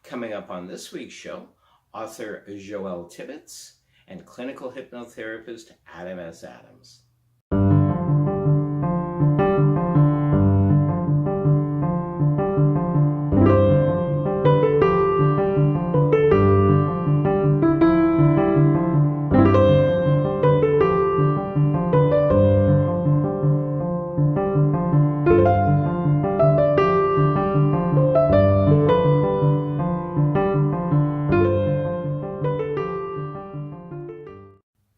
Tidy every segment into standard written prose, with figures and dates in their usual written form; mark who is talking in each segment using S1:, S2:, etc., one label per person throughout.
S1: Coming up on this week's show, author Joelle Tibbets and clinical hypnotherapist Adam S. Adams.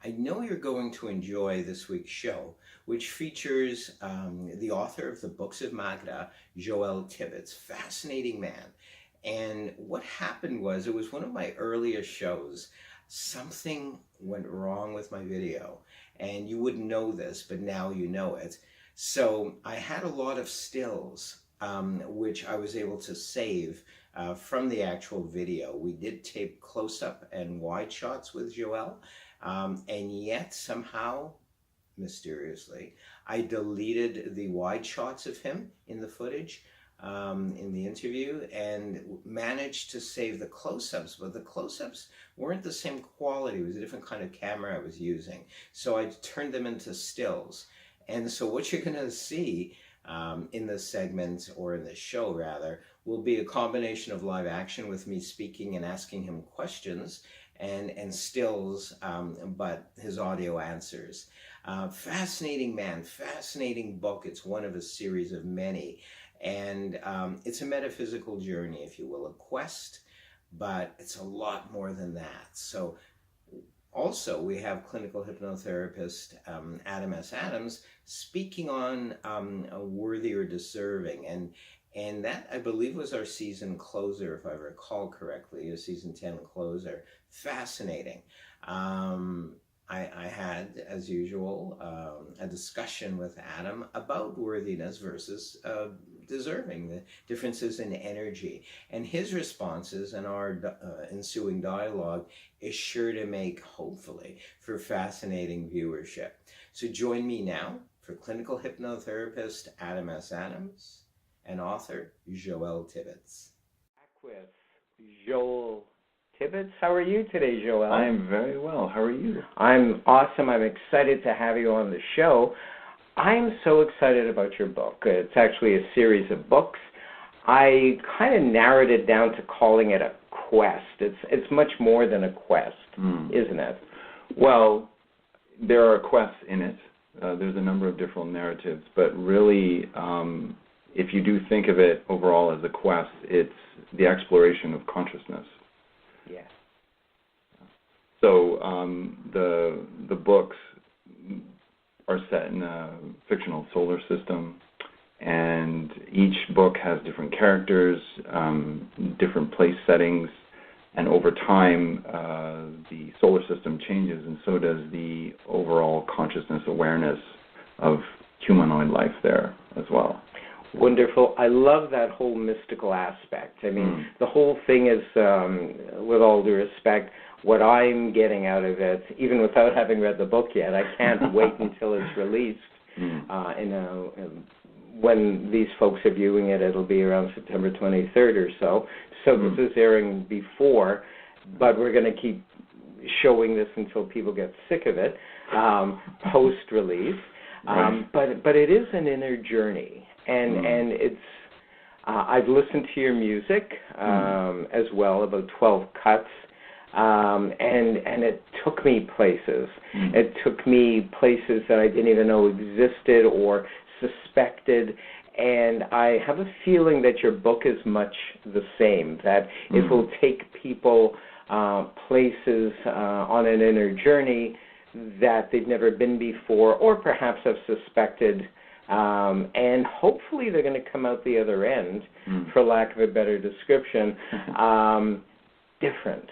S1: I know you're going to enjoy this week's show, which features the author of the Books of Magda, Joelle Tibbets, fascinating man. And what happened was, it was one of my earliest shows. Something went wrong with my video, and you wouldn't know this, but now you know it. So I had a lot of stills, which I was able to save from the actual video. We did tape close-up and wide shots with Joelle. And yet somehow, mysteriously, I deleted the wide shots of him in the footage, in the interview, and managed to save the close-ups, but the close-ups weren't the same quality. It was a different kind of camera I was using. So I turned them into stills. And so what you're gonna see in this segment, or in this show rather, will be a combination of live action with me speaking and asking him questions, and stills, but his audio answers. Fascinating man, fascinating book. It's one of a series of many. And it's a metaphysical journey, if you will, a quest, but it's a lot more than that. So also we have clinical hypnotherapist Adam S. Adams speaking on worthy or deserving. And that, I believe, was our season closer, if I recall correctly, a season 10 closer. Fascinating. I had, as usual, a discussion with Adam about worthiness versus deserving, the differences in energy. And his responses and our ensuing dialogue is sure to make, hopefully, for fascinating viewership. So join me now for clinical hypnotherapist Adam S. Adams and author Joelle Tibbets. Back with Joelle Tibbets. How are you today, Joelle?
S2: I am very well. How are you?
S1: I'm awesome. I'm excited to have you on the show. I'm so excited about your book. It's actually a series of books. I kind of narrowed it down to calling it a quest. It's much more than a quest, isn't it?
S2: Well, there are quests in it. There's a number of different narratives, but really, if you do think of it overall as a quest, it's the exploration of consciousness.
S1: Yeah.
S2: So the books are set in a fictional solar system, and each book has different characters, different place settings, and over time the solar system changes, and so does the overall consciousness awareness of humanoid life there as well.
S1: Wonderful. I love that whole mystical aspect. I mean, the whole thing is, with all due respect, what I'm getting out of it, even without having read the book yet, I can't wait until it's released. When these folks are viewing it, it'll be around September 23rd or so. So this is airing before, but we're going to keep showing this until people get sick of it, post-release. But it is an inner journey. And it's, I've listened to your music as well, about 12 cuts, and it took me places. It took me places that I didn't even know existed or suspected. And I have a feeling that your book is much the same, that it will take people places on an inner journey that they've never been before, or perhaps have suspected. And hopefully they're going to come out the other end, for lack of a better description, different.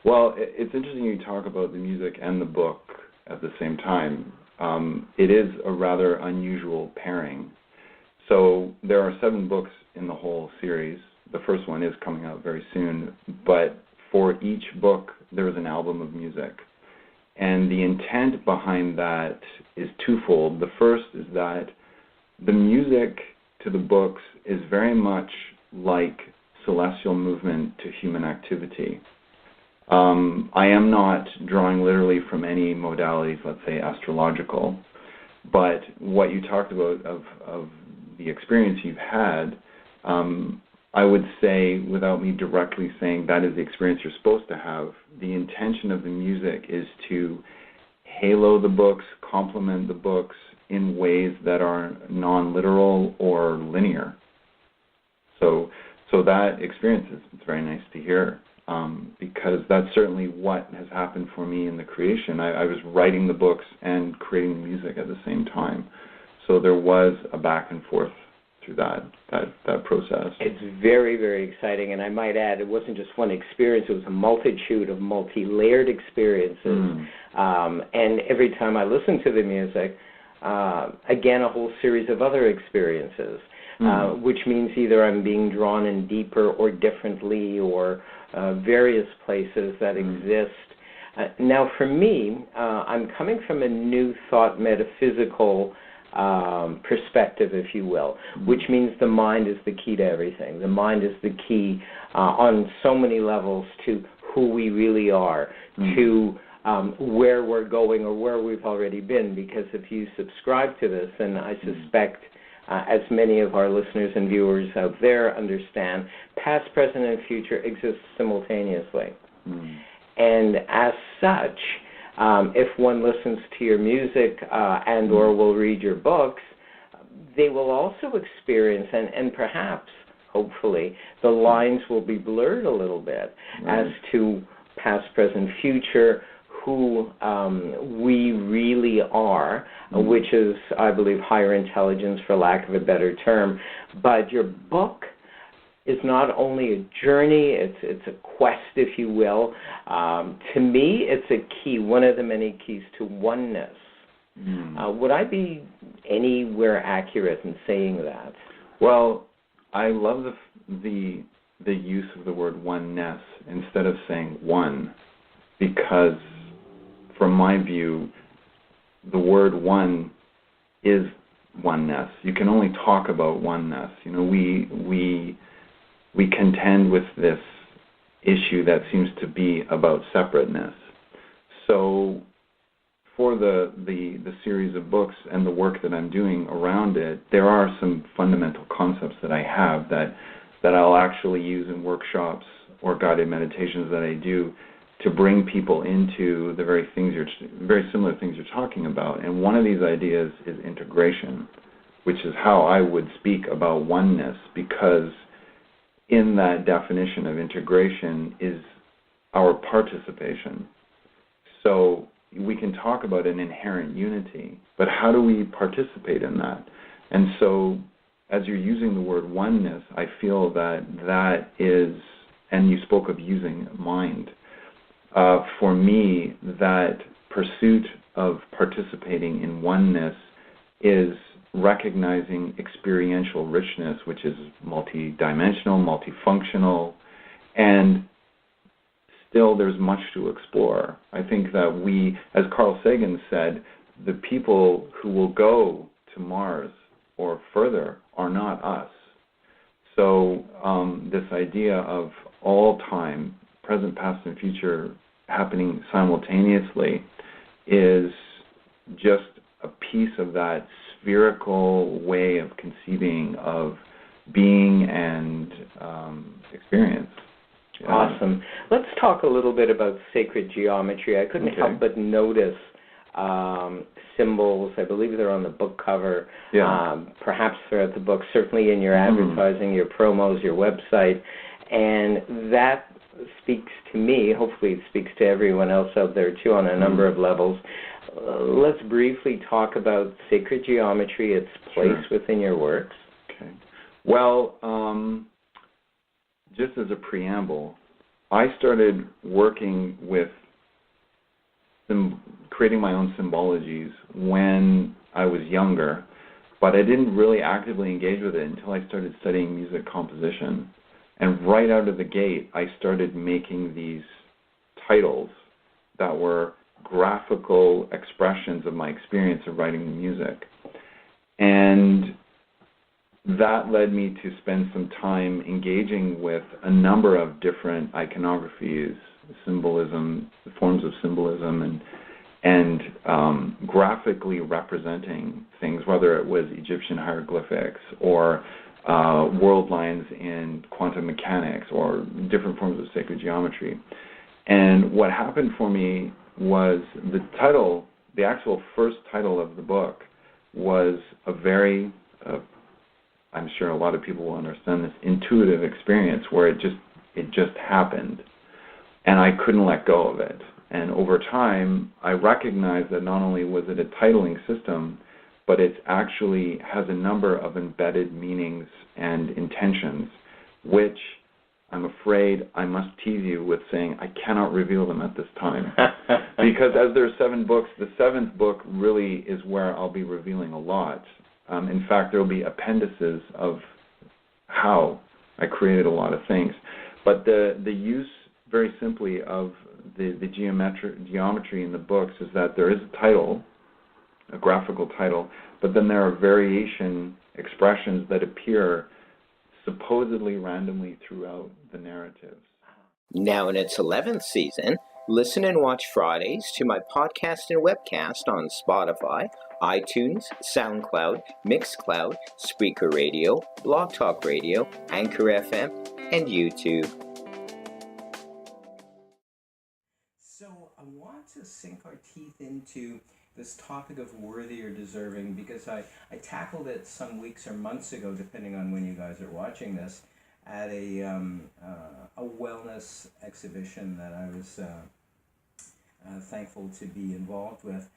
S2: Well, it's interesting you talk about the music and the book at the same time. It is a rather unusual pairing. So there are 7 books in the whole series. The first one is coming out very soon, but for each book there is an album of music. And the intent behind that is twofold. The first is that the music to the books is very much like celestial movement to human activity. I am not drawing literally from any modalities, let's say astrological, but what you talked about of the experience you've had, I would say, without me directly saying that is the experience you're supposed to have, the intention of the music is to halo the books, complement the books in ways that are non-literal or linear. So that experience it's very nice to hear, because that's certainly what has happened for me in the creation. I was writing the books and creating the music at the same time. So there was a back and forth through that process.
S3: It's very, very exciting, and I might add, it wasn't just one experience, it was a multitude of multi-layered experiences. And every time I listen to the music, again, a whole series of other experiences, which means either I'm being drawn in deeper or differently, or various places that exist. Now, for me, I'm coming from a new thought metaphysical perspective, if you will, which means the mind is the key to everything. The mind is the key on so many levels to who we really are, to where we're going or where we've already been, because if you subscribe to this, and I suspect as many of our listeners and viewers out there understand, past, present, and future exist simultaneously. And as such, if one listens to your music and or will read your books, they will also experience, and perhaps, hopefully, the lines will be blurred a little bit as to past, present, future, who we really are, which is, I believe, higher intelligence, for lack of a better term. But your book is not only a journey, it's a quest, if you will. To me, it's a key, one of the many keys to oneness. Would I be anywhere accurate in saying that?
S2: Well, I love the use of the word oneness instead of saying one, because from my view, the word one is oneness. You can only talk about oneness. You know, we contend with this issue that seems to be about separateness. So for the series of books and the work that I'm doing around it, there are some fundamental concepts that I have that I'll actually use in workshops or guided meditations that I do to bring people into the very similar things you're talking about. And one of these ideas is integration, which is how I would speak about oneness, because in that definition of integration is our participation. So we can talk about an inherent unity, but how do we participate in that? And so as you're using the word oneness, I feel that is, and you spoke of using mind, for me, that pursuit of participating in oneness is recognizing experiential richness, which is multidimensional, multifunctional, and still there's much to explore. I think that we, as Carl Sagan said, the people who will go to Mars or further are not us. So this idea of all time, present, past, and future happening simultaneously is just a piece of that spherical way of conceiving of being and experience. Yeah.
S3: Awesome. Let's talk a little bit about sacred geometry. I couldn't help but notice symbols. I believe they're on the book cover, perhaps throughout the book, certainly in your advertising, your promos, your website. And that speaks to me, hopefully it speaks to everyone else out there too on a number of levels. Let's briefly talk about sacred geometry, its place within your works.
S2: Okay. Well, just as a preamble, I started working with creating my own symbologies when I was younger, but I didn't really actively engage with it until I started studying music composition. And right out of the gate, I started making these titles that were graphical expressions of my experience of writing the music. And that led me to spend some time engaging with a number of different iconographies, symbolism, forms of symbolism, and graphically representing things, whether it was Egyptian hieroglyphics or world lines in quantum mechanics or different forms of sacred geometry. And what happened for me was the actual first title of the book was a very, I'm sure a lot of people will understand this, intuitive experience where it just happened. And I couldn't let go of it. And over time, I recognized that not only was it a titling system, but it actually has a number of embedded meanings and intentions, which I'm afraid I must tease you with saying I cannot reveal them at this time. Because as there are 7 books, the 7th book really is where I'll be revealing a lot. In fact, there will be appendices of how I created a lot of things. But the use, very simply, of the geometry in the books is that there is a title, a graphical title, but then there are variation expressions that appear supposedly randomly throughout the narratives.
S1: Now in its 11th season, listen and watch Fridays to my podcast and webcast on Spotify, iTunes, SoundCloud, Mixcloud, Spreaker Radio, Blog Talk Radio, Anchor FM, and YouTube. So I want to sink our teeth into this topic of worthy or deserving because I tackled it some weeks or months ago, depending on when you guys are watching this, at a wellness exhibition that I was thankful to be involved with.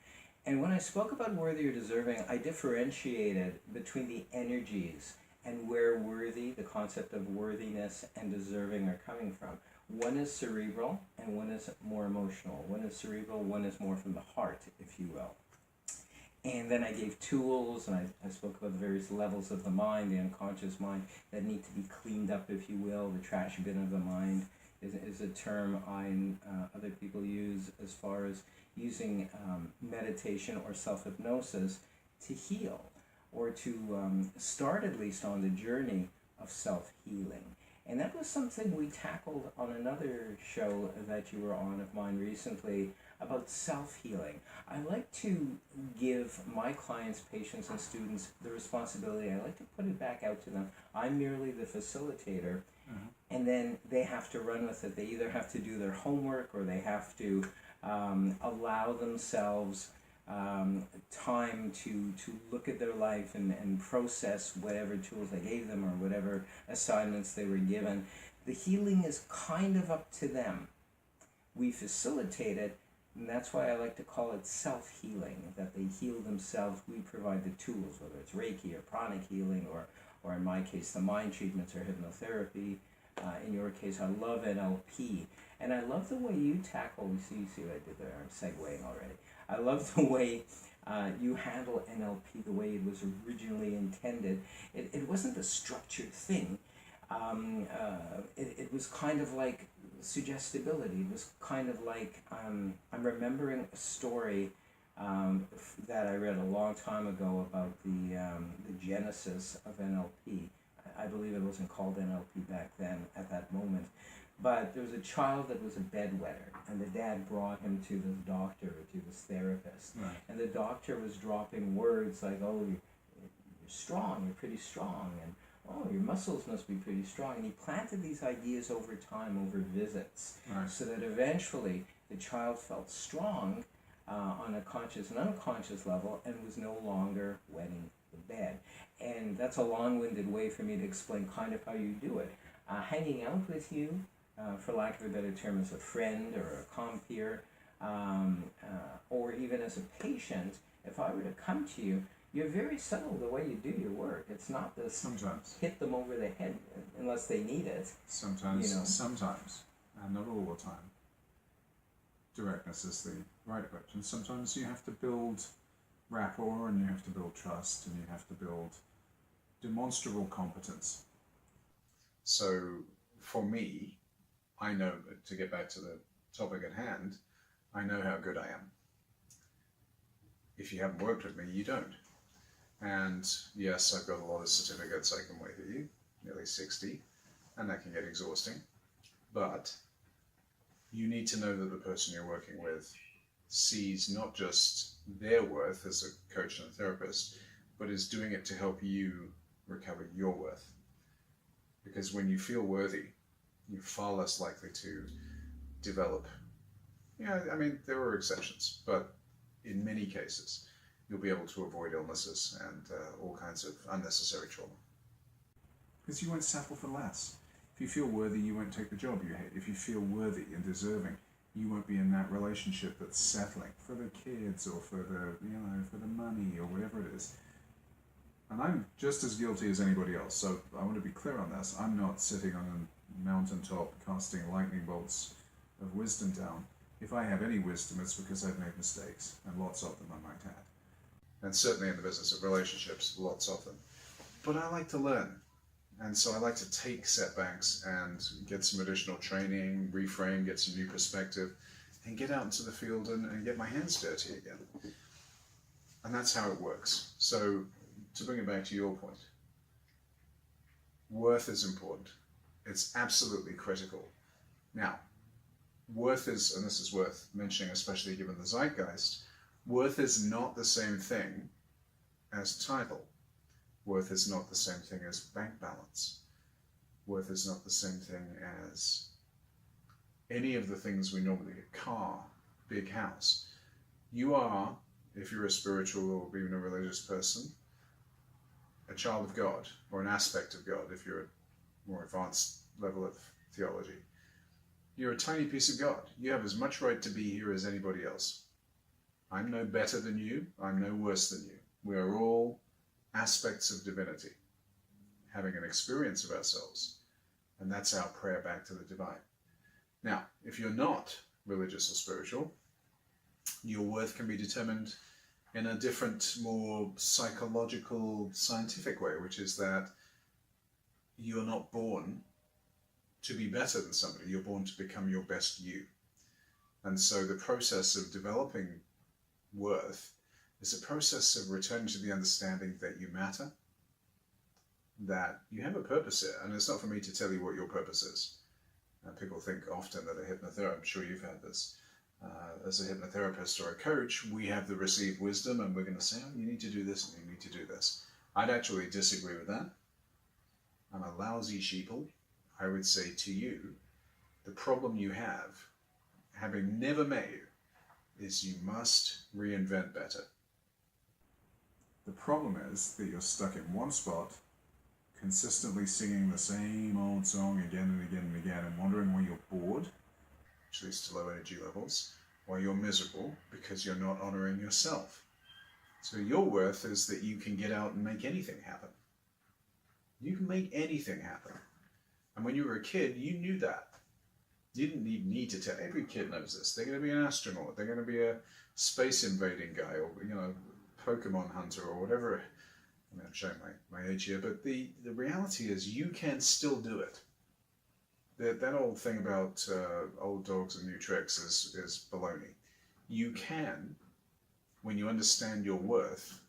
S1: And when I spoke about worthy or deserving, I differentiated between the energies and where worthy, the concept of worthiness, and deserving are coming from. One is cerebral and one is more emotional. One is cerebral, one is more from the heart, if you will. And then I gave tools, and I spoke about the various levels of the mind, the unconscious mind, that need to be cleaned up, if you will. The trash bin of the mind is a term I and other people use as far as using meditation or self-hypnosis to heal, or to start at least on the journey of self-healing. And that was something we tackled on another show that you were on of mine recently about self-healing. I like to give my clients, patients, and students the responsibility. I like to put it back out to them. I'm merely the facilitator, and then they have to run with it. They either have to do their homework or they have to allow themselves time to look at their life and process whatever tools I gave them or whatever assignments they were given. The healing is kind of up to them. We facilitate it, and that's why I like to call it self-healing, that they heal themselves. We provide the tools, whether it's Reiki or pranic healing, or in my case, the mind treatments or hypnotherapy. In your case, I love NLP. And I love the way you tackle, you see what I did there, I'm segueing already. I love the way you handle NLP, the way it was originally intended. It wasn't a structured thing. It was kind of like suggestibility. It was kind of like, I'm remembering a story that I read a long time ago about the genesis of NLP. I believe it wasn't called NLP back then at that moment. But there was a child that was a bedwetter, and the dad brought him to this doctor, to this therapist. Right. And the doctor was dropping words like, oh, you're strong, you're pretty strong, and oh, your muscles must be pretty strong. And he planted these ideas over time, over visits, right, so that eventually the child felt strong on a conscious and unconscious level and was no longer wetting the bed. And that's a long-winded way for me to explain kind of how you do it. Hanging out with you, for lack of a better term, as a friend or a compeer, or even as a patient, if I were to come to you, you're very subtle the way you do your work. It's not this
S4: sometimes
S1: hit them over the head unless they need it.
S4: Sometimes,
S1: you know.
S4: Sometimes, and not all the time. Directness is the right approach. And sometimes you have to build rapport, and you have to build trust, and you have to build demonstrable competence. So for me, I know that, to get back to the topic at hand, I know how good I am. If you haven't worked with me, you don't. And yes, I've got a lot of certificates I can wave at you, nearly 60, and that can get exhausting. But you need to know that the person you're working with sees not just their worth as a coach and a therapist, but is doing it to help you recover your worth. Because when you feel worthy, you're far less likely to develop. Yeah, I mean, there are exceptions, but in many cases, you'll be able to avoid illnesses and all kinds of unnecessary trauma. Because you won't settle for less. If you feel worthy, you won't take the job you hate. If you feel worthy and deserving, you won't be in that relationship that's settling for the kids or for the money or whatever it is. And I'm just as guilty as anybody else, so I want to be clear on this. I'm not sitting on a mountaintop casting lightning bolts of wisdom down. If I have any wisdom, it's because I've made mistakes, and lots of them I might add. And certainly in the business of relationships, lots of them. But I like to learn. And so I like to take setbacks and get some additional training, reframe, get some new perspective, and get out into the field and get my hands dirty again. And that's how it works. So to bring it back to your point, worth is important. It's absolutely critical. Now, worth is, and this is worth mentioning, especially given the zeitgeist, worth is not the same thing as title. Worth is not the same thing as bank balance. Worth is not the same thing as any of the things we normally get. Car, big house. You are, if you're a spiritual or even a religious person, a child of God, or an aspect of God, if you're a more advanced level of theology. You're a tiny piece of God. You have as much right to be here as anybody else. I'm no better than you. I'm no worse than you. We are all aspects of divinity, having an experience of ourselves. And that's our prayer back to the divine. Now, if you're not religious or spiritual, your worth can be determined in a different, more psychological, scientific way, which is that you're not born to be better than somebody. You're born to become your best you. And so the process of developing worth is a process of returning to the understanding that you matter, that you have a purpose here. And it's not for me to tell you what your purpose is. People think often that a hypnotherapist, I'm sure you've had this, as a hypnotherapist or a coach, we have the received wisdom and we're going to say, oh, you need to do this and you need to do this. I'd actually disagree with that. I'm a lousy sheeple. I would say to you, the problem you have, having never met you, is you must reinvent better. The problem is that you're stuck in one spot, consistently singing the same old song again and again and again, and wondering why you're bored, which leads to low energy levels, or you're miserable because you're not honoring yourself. So your worth is that you can get out and make anything happen. You can make anything happen. And when you were a kid, you knew that. You didn't need to tell. Every kid knows this. They're going to be an astronaut. They're going to be a space invading guy, or Pokemon hunter, or whatever. I mean, I'm showing my age here, but the reality is you can still do it. That old thing about old dogs and new tricks is baloney. You can, when you understand your worth,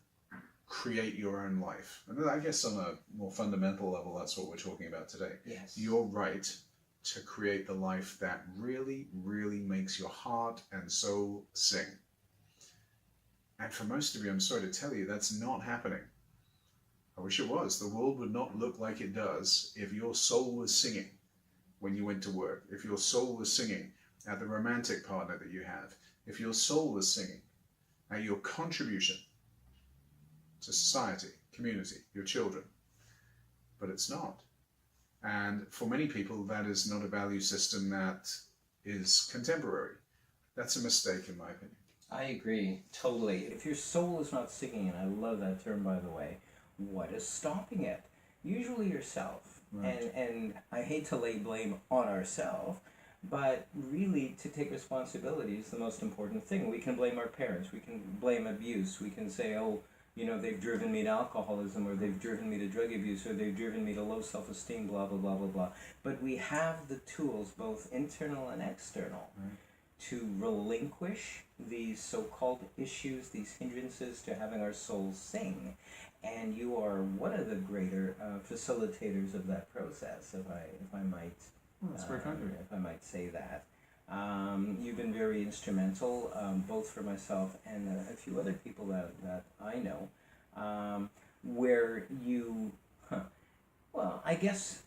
S4: create your own life. And I guess on a more fundamental level, that's what we're talking about today.
S3: Yes.
S4: Your right to create the life that really, really makes your heart and soul sing. And for most of you, I'm sorry to tell you, that's not happening. I wish it was. The world would not look like it does if your soul was singing when you went to work, if your soul was singing at the romantic partner that you have, if your soul was singing at your contribution to society, community, your children. But it's not. And for many people, that is not a value system that is contemporary. That's a mistake, in my opinion.
S1: I agree, totally.
S5: If your soul is not singing, and I love that term, by the way, what is stopping it? Usually yourself.
S4: Right.
S5: And I hate to lay blame on ourselves, but really to take responsibility is the most important thing. We can blame our parents. We can blame abuse. We can say, oh, they've driven me to alcoholism, or they've driven me to drug abuse, or they've driven me to low self-esteem, blah, blah, blah, blah, blah. But we have the tools, both internal and external,
S4: Right.
S5: to relinquish these so-called issues, these hindrances to having our souls sing. And you are one of the greater facilitators of that process, if I might,
S4: That's very kind of you.
S5: if I might say that. You've been very instrumental, both for myself and a few other people that I know, where you, well, I guess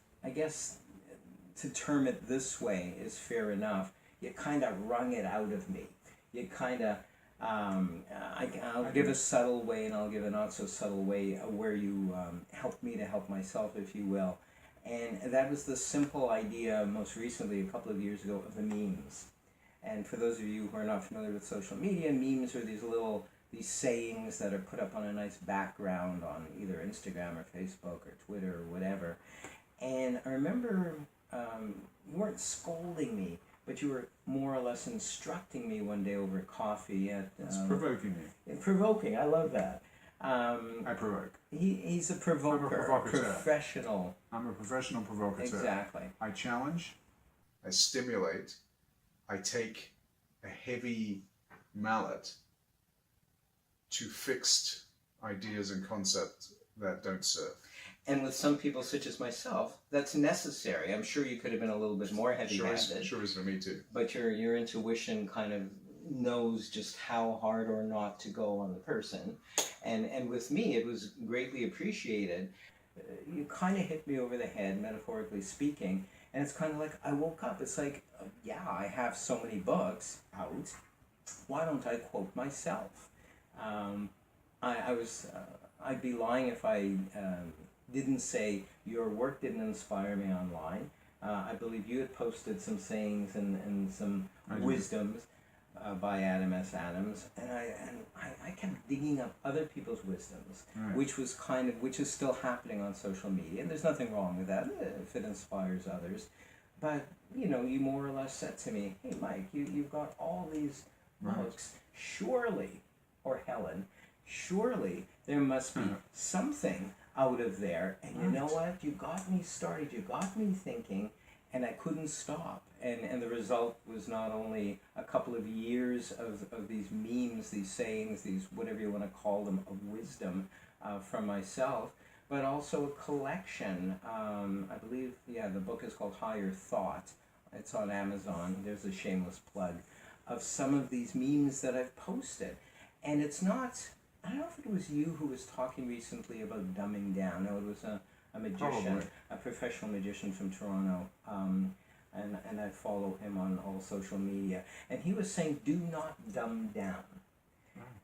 S5: to term it this way is fair enough. You kind of wrung it out of me. You kind of, I'll give a subtle way and I'll give a not so subtle way where you helped me to help myself, if you will. And that was the simple idea most recently, a couple of years ago, of the memes. And for those of you who are not familiar with social media, memes are these sayings that are put up on a nice background on either Instagram or Facebook or Twitter or whatever. And I remember you weren't scolding me, but you were more or less instructing me one day over coffee at...
S4: It's provoking you.
S5: Provoking, I love that.
S4: I provoke.
S5: He's a provoker,
S4: I'm a provocateur.
S5: professional.
S4: I'm a professional provocateur.
S5: Exactly.
S4: I challenge, I stimulate, I take a heavy mallet to fixed ideas and concepts that don't serve.
S1: And with some people, such as myself, that's necessary. I'm sure you could have been a little bit more heavy-handed.
S4: Sure is for me too.
S1: But your intuition kind of knows just how hard or not to go on the person. And with me, it was greatly appreciated.
S5: You kind of hit me over the head, metaphorically speaking, and it's kind of like I woke up. It's like, yeah, I have so many books out. Why don't I quote myself? I'd be lying if I didn't say your work didn't inspire me online. I believe you had posted some sayings and some wisdoms by Adam S. Adams, and I kept digging up other people's wisdoms,
S4: Right.
S5: which is still happening on social media, and there's nothing wrong with that if it inspires others. But you more or less said to me, "Hey, Mike, you've got all these books. Surely, or Helen, surely there must be something out of there." And you know what? You got me started. You got me thinking, and I couldn't stop. And the result was not only a couple of years of these memes, these sayings, these whatever you want to call them, of wisdom from myself, but also a collection. I believe, the book is called Higher Thought. It's on Amazon. There's a shameless plug of some of these memes that I've posted. And it's not, I don't know if it was you who was talking recently about dumbing down. No, it was a magician,
S4: Probably.
S5: a professional magician from Toronto. And I follow him on all social media. And he was saying, do not dumb down.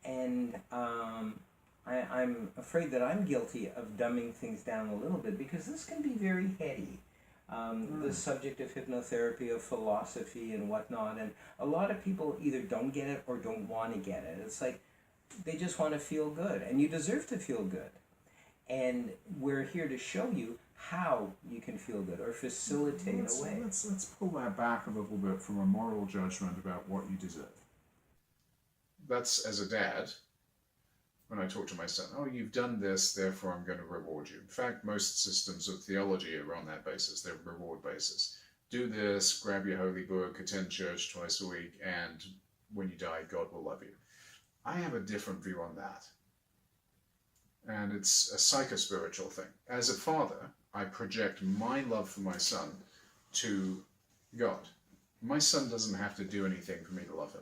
S5: And I'm afraid that I'm guilty of dumbing things down a little bit, because this can be very heady. The subject of hypnotherapy, of philosophy and whatnot, and a lot of people either don't get it or don't want to get it. It's like they just want to feel good, and you deserve to feel good. And we're here to show you how you can feel good or facilitate a way.
S4: Let's pull that back a little bit from a moral judgment about what you deserve. That's as a dad. When I talk to my son, oh, you've done this, therefore I'm going to reward you. In fact, most systems of theology are on that basis. They're reward basis. Do this, grab your holy book, attend church twice a week, and when you die, God will love you. I have a different view on that. And it's a psychospiritual thing. As a father, I project my love for my son to God. My son doesn't have to do anything for me to love him.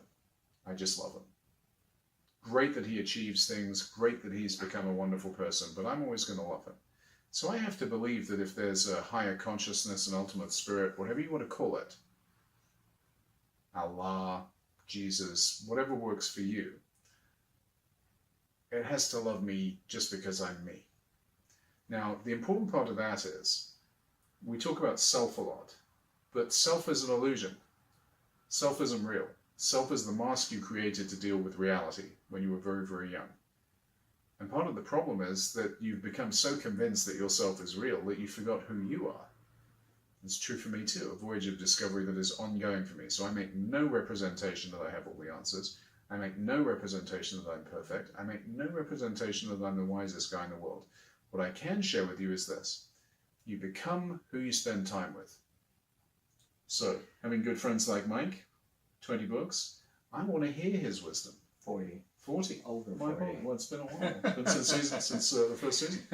S4: I just love him. Great that he achieves things, great that he's become a wonderful person, but I'm always going to love him. So I have to believe that if there's a higher consciousness, an ultimate spirit, whatever you want to call it, Allah, Jesus, whatever works for you, it has to love me just because I'm me. Now, the important part of that is, we talk about self a lot, but self is an illusion. Self isn't real. Self is the mask you created to deal with reality when you were very, very young. And part of the problem is that you've become so convinced that yourself is real that you forgot who you are. It's true for me too, a voyage of discovery that is ongoing for me. So I make no representation that I have all the answers. I make no representation that I'm perfect. I make no representation that I'm the wisest guy in the world. What I can share with you is this. You become who you spend time with. So, having good friends like Mike, 20 books. I want to hear his wisdom.
S5: 40.
S4: 40.
S5: Over
S4: My
S5: 40.
S4: God, well, it's been a while. It's been since the first season.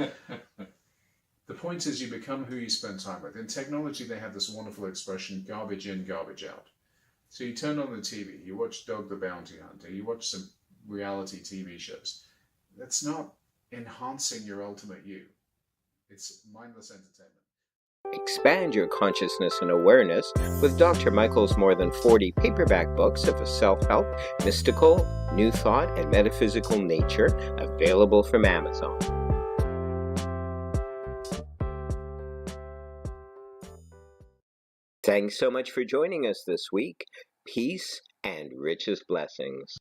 S4: The point is, you become who you spend time with. In technology, they have this wonderful expression, garbage in, garbage out. So you turn on the TV, you watch Dog the Bounty Hunter, you watch some reality TV shows. That's not enhancing your ultimate you. It's mindless entertainment.
S1: Expand your consciousness and awareness with Dr. Michael's more than 40 paperback books of a self-help, mystical, new thought, and metaphysical nature, available from Amazon. Thanks so much for joining us this week. Peace and richest blessings.